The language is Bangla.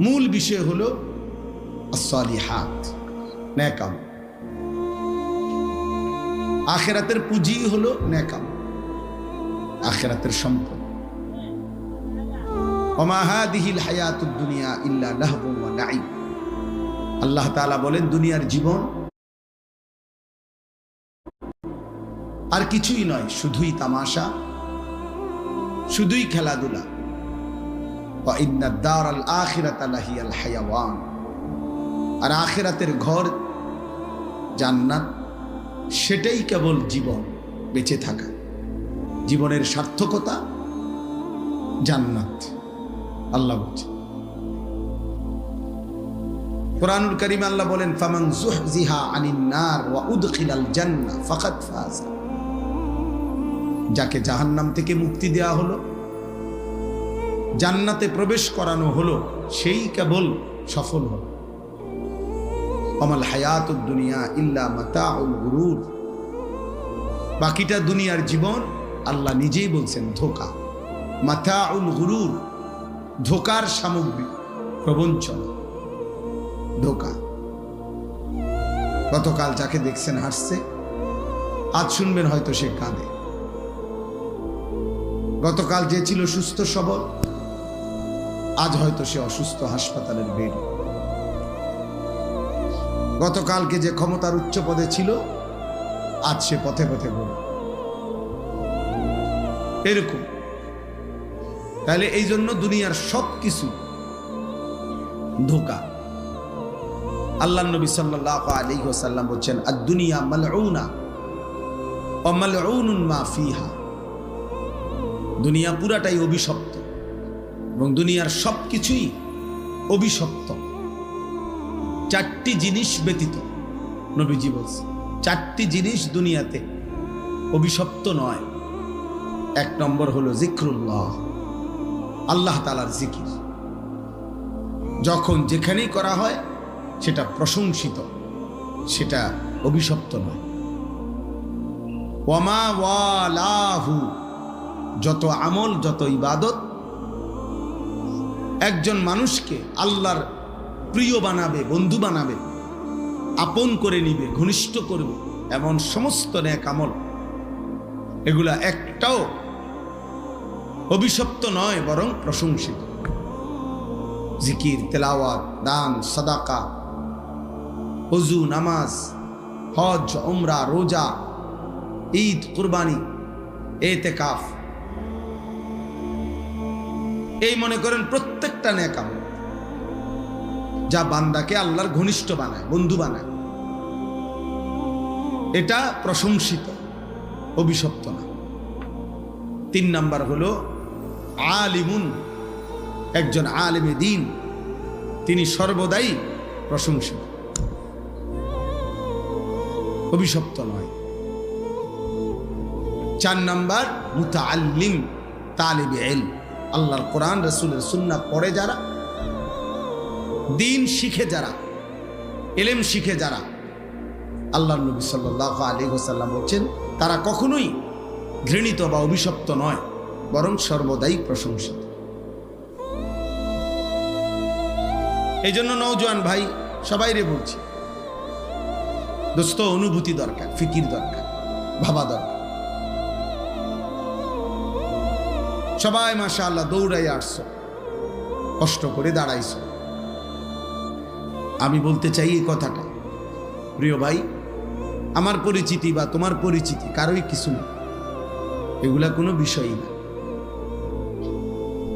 মূল বিষয় হলো as-salihat, নেক আমল। আখিরাতের পুঁজি হলো নেক আমল, আখিরাতের সম্পদ। ওমা হাদিহিল হায়াতুদ দুনিয়া ইল্লা লাহবুন ওয়া লাইব। আল্লাহ তাআলা বলেন দুনিয়ার জীবন আর কিছুই নয়, শুধুই তামাশা, শুধুই খেলাধুলা। ওয়া ইন্নাদ দারাল আখিরাতা লাহিয়াল হায়াওয়ান। আর আখিরাতের ঘর জান্নাত, সেটাই কেবল জীবন, বেঁচে থাকা, জীবনের সার্থকতা জান্নাত। আল্লাহ বলছেন কুরআনুল কারীমে, আল্লাহ বলেন ফামান যুহজিহা আনিন নার ওয়া উদখিলাল জান্নাহ ফাকাদ ফাযা। যাকে জাহান্নাম থেকে মুক্তি দেয়া হলো, জান্নাতে প্রবেশ করানো হলো, সেই কেবল সফল হলো। আমাল হায়াতুদ দুনিয়া ইল্লা মাতাউল গুরুর। বাকিটা দুনিয়ার জীবন আল্লাহ নিজেই বলছেন ধোঁকা, মাতাউল গুরুর, ধোঁকার সামগ্রী, প্রবঞ্চনা, ধোঁকা। গতকাল যাকে দেখছেন হাসছে, আজ শুনবেন হয়তো সে কাঁদে। গতকাল যে ছিল সুস্থ সবল, আজ হয়তো সে অসুস্থ, হাসপাতালের বেড। গতকালকে যে ক্ষমতার উচ্চ পদে ছিল, আজ সে পথে পথে ঘুরে। এরকম। তাহলে এই জন্য দুনিয়ার সবকিছু ধোঁকা। আল্লাহ নবী সাল্লাল্লাহু আলাইহি ওয়াসাল্লাম বলেন আদ-দুনিয়া মালউনা ওয়া মালউনুন মা ফিহা। দুনিয়া পুরাটাই অভিশপ্ত এবং দুনিয়ার সবকিছুই অভিশপ্ত, চারটি জিনিস ব্যতীত। নবীজি বলছেন চারটি জিনিস দুনিয়াতে অভিশপ্ত নয়। এক নম্বর হলো জিক্রুল্লাহ, আল্লাহ তাআলার জিকির। যখন যেখানেই করা হয় সেটা প্রশংসিত, সেটা অভিশপ্ত নয়। ওয়ামা ওয়ালাহু, যত আমল, যত ইবাদত একজন মানুষকে আল্লাহর প্রিয় বানাবে, বন্ধু বানাবে, আপন করে নিবে, ঘনিষ্ঠ করবে, এমন সমস্ত নেক আমল, এগুলা একটাও অভিশপ্ত নয়, বরং প্রশংসিত। জিকির, তেলাওয়াত, দান, সাদাকা, ওযু, নামাজ, হজ, উমরা, রোজা, ঈদ, কুরবানি, ইতিকাফ, এই মনে করেন প্রত্যেকটা নেক আমল যা বান্দাকে আল্লাহর ঘনিষ্ঠ বানায়, বন্ধু বানায়, এটা প্রশংসিত, অভিশপ্ত না। 3 নাম্বার হলো আলিমুন, একজন আলেমে দ্বীন, তিনি সর্বদাই প্রশংসিত, অভিশপ্ত নয়। 4 নাম্বার মুতাআল্লিম, তালিবে ইলম, আল্লাহর কোরআন, রাসূলের সুন্নাহ পড়ে যারা, দ্বীন শিখে যারা, ইলম শিখে যারা, আল্লাহর নবী সাল্লাল্লাহু আলাইহি ওয়াসাল্লাম বলেন তারা কখনোই ঘৃণিত বা অভিশপ্ত নয়, বরং সর্বদাই প্রশংসিত। এই জন্য নওজোয়ান ভাই সবাইরে বলছি, দোস্ত, অনুভূতি দরকার, ফিকির দরকার, ভাবা দরকার। সবাই মাশাআল্লাহ দৌড়াই আসছো, কষ্ট করে দাঁড়াইছো। আমি বলতে চাই এই কথাটা, প্রিয় ভাই, আমার পরিচিতি বা তোমার পরিচিতি কারোই কিছু নেই, এগুলা কোনো বিষয়ই না।